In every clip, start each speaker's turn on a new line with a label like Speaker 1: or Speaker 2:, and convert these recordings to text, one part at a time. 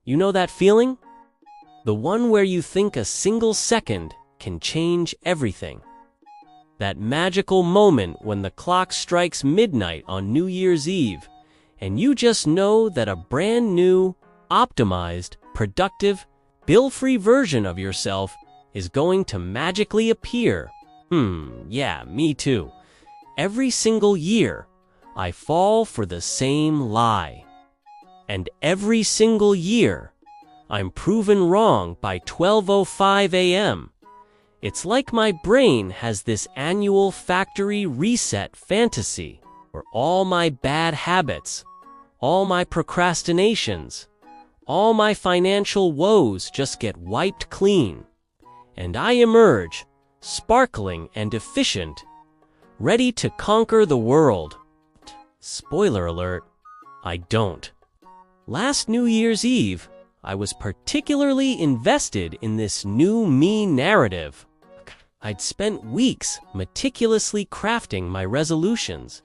Speaker 1: You know that feeling? The one where you think a single second can change everything. That magical moment when the clock strikes midnight on New Year's Eve, and you just know that a brand new, optimized, productive, bill-free version of yourself is going to magically appear. Yeah, me too. Every single year, I fall for the same lie. And every single year, I'm proven wrong by 12:05 a.m. It's like my brain has this annual factory reset fantasy where all my bad habits, all my procrastinations, all my financial woes just get wiped clean, and I emerge sparkling and efficient, ready to conquer the world. Spoiler alert, I don't. Last New Year's Eve, I was particularly invested in this new me narrative. I'd spent weeks meticulously crafting my resolutions.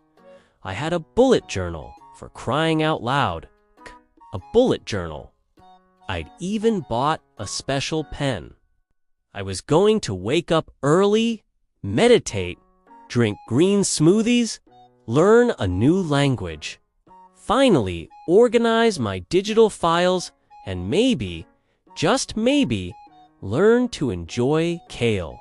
Speaker 1: I had a bullet journal, for crying out loud. A bullet journal. I'd even bought a special pen. I was going to wake up early, meditate, drink green smoothies, learn a new language, finally organize my digital files, and maybe, just maybe, learn to enjoy kale.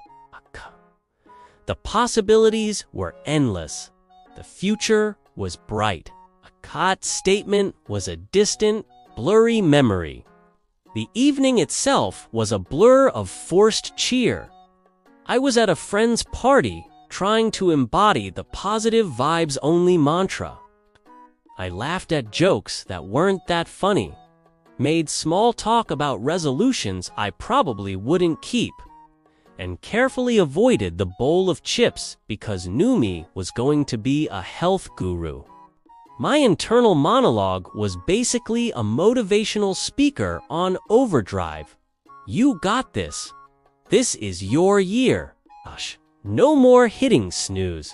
Speaker 1: The possibilities were endless. The future was bright. A cot statement was a distant, blurry memory. The evening itself was a blur of forced cheer. I was at a friend's party trying to embody the positive vibes only mantra. I laughed at jokes that weren't that funny, made small talk about resolutions I probably wouldn't keep, and carefully avoided the bowl of chips because New Me was going to be a health guru. My internal monologue was basically a motivational speaker on overdrive. You got this. This is your year. Gosh, no more hitting snooze.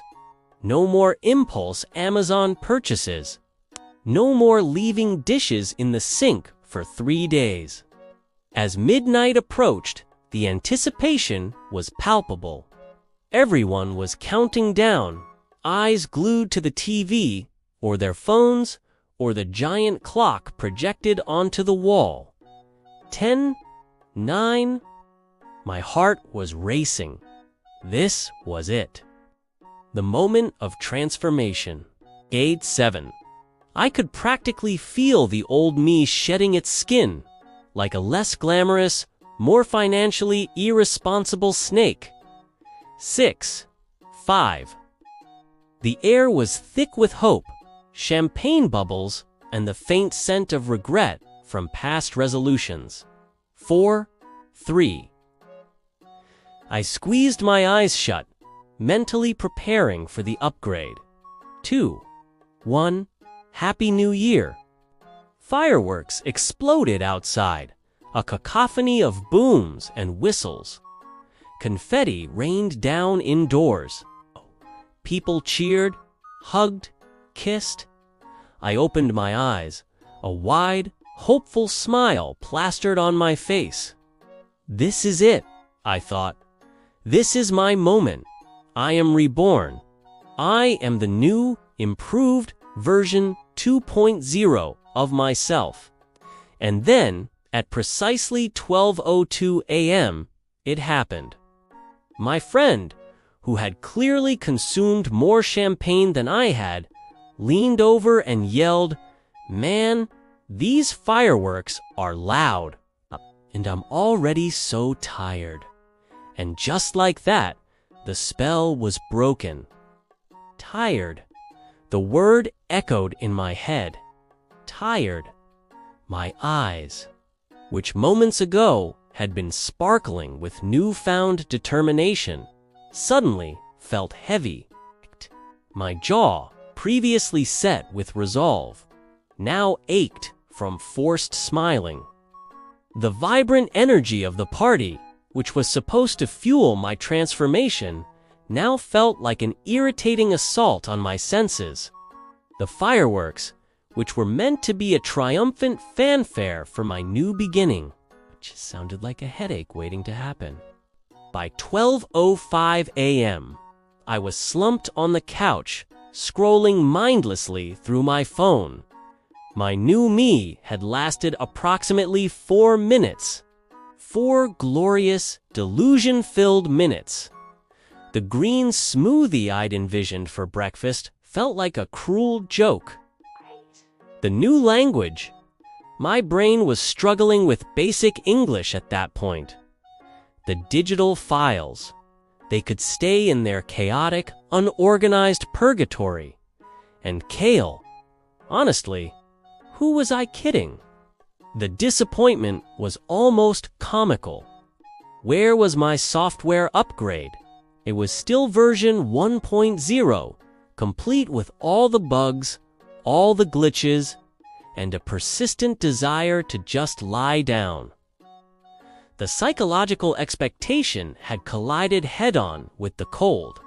Speaker 1: No more impulse Amazon purchases. No more leaving dishes in the sink for 3 days. As midnight approached, the anticipation was palpable. Everyone was counting down, eyes glued to the TV, or their phones, or the giant clock projected onto the wall. 10, 9. My heart was racing. This was it. The moment of transformation. Gate 7. I could practically feel the old me shedding its skin, like a less glamorous, more financially irresponsible snake. 6, 5. The air was thick with hope, champagne bubbles, and the faint scent of regret from past resolutions. 4, 3. I squeezed my eyes shut, mentally preparing for the upgrade. 2, 1. Happy New Year. Fireworks exploded outside, a cacophony of booms and whistles. Confetti rained down indoors. People cheered, hugged, kissed. I opened my eyes, a wide, hopeful smile plastered on my face. This is it, I thought. This is my moment. I am reborn. I am the new, improved version 2.0 of myself. And then, at precisely 12:02 a.m., it happened. My friend, who had clearly consumed more champagne than I had, leaned over and yelled, "Man, these fireworks are loud, and I'm already so tired." And just like that, the spell was broken. Tired. The word echoed in my head. Tired. My eyes, which moments ago had been sparkling with newfound determination, suddenly felt heavy. My jaw, previously set with resolve, now ached from forced smiling. The vibrant energy of the party, which was supposed to fuel my transformation, now felt like an irritating assault on my senses. The fireworks, which were meant to be a triumphant fanfare for my new beginning. It just sounded like a headache waiting to happen. By 12:05 a.m., I was slumped on the couch, scrolling mindlessly through my phone. My new me had lasted approximately 4 minutes. 4 glorious, delusion-filled minutes. The green smoothie I'd envisioned for breakfast felt like a cruel joke. The new language. My brain was struggling with basic English at that point. The digital files. They could stay in their chaotic, unorganized purgatory. And kale. Honestly, who was I kidding? The disappointment was almost comical. Where was my software upgrade? It was still version 1.0, complete with all the bugs, all the glitches, and a persistent desire to just lie down. The psychological expectation had collided head-on with the cold.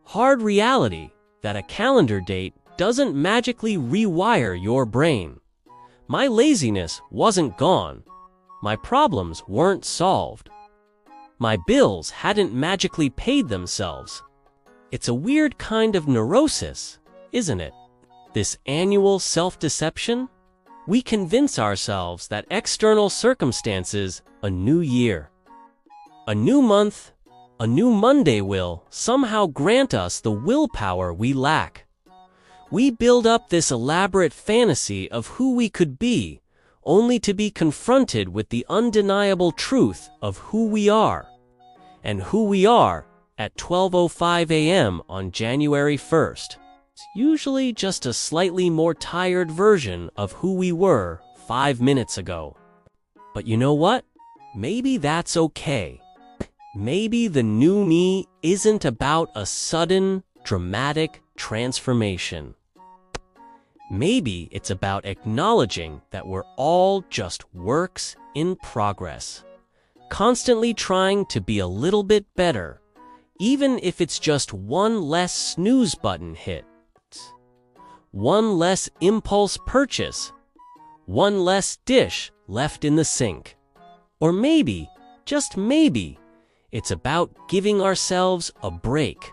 Speaker 1: Hard reality that a calendar date doesn't magically rewire your brain. My laziness wasn't gone. My problems weren't solved. My bills hadn't magically paid themselves. It's a weird kind of neurosis, isn't it? This annual self-deception? We convince ourselves that external circumstances, a new year, a new month, a new Monday will somehow grant us the willpower we lack. We build up this elaborate fantasy of who we could be, only to be confronted with the undeniable truth of who we are. And who we are at 12:05 a.m. on January 1st. It's usually just a slightly more tired version of who we were 5 minutes ago. But you know what? Maybe that's okay. Maybe the new me isn't about a sudden, dramatic transformation. Maybe it's about acknowledging that we're all just works in progress, constantly trying to be a little bit better, even if it's just one less snooze button hit, one less impulse purchase, one less dish left in the sink. Or maybe, just maybe, it's about giving ourselves a break.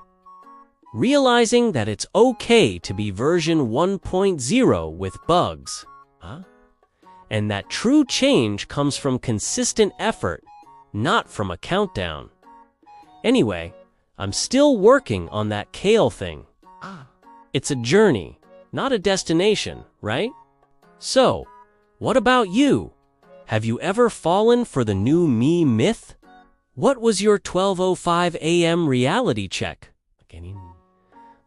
Speaker 1: Realizing that it's okay to be version 1.0 with bugs. And that true change comes from consistent effort, not from a countdown. Anyway, I'm still working on that kale thing. It's a journey, not a destination, right? So, what about you? Have you ever fallen for the new me myth? What was your 12:05 a.m. reality check?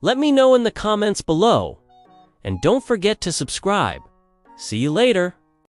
Speaker 1: Let me know in the comments below. And don't forget to subscribe. See you later.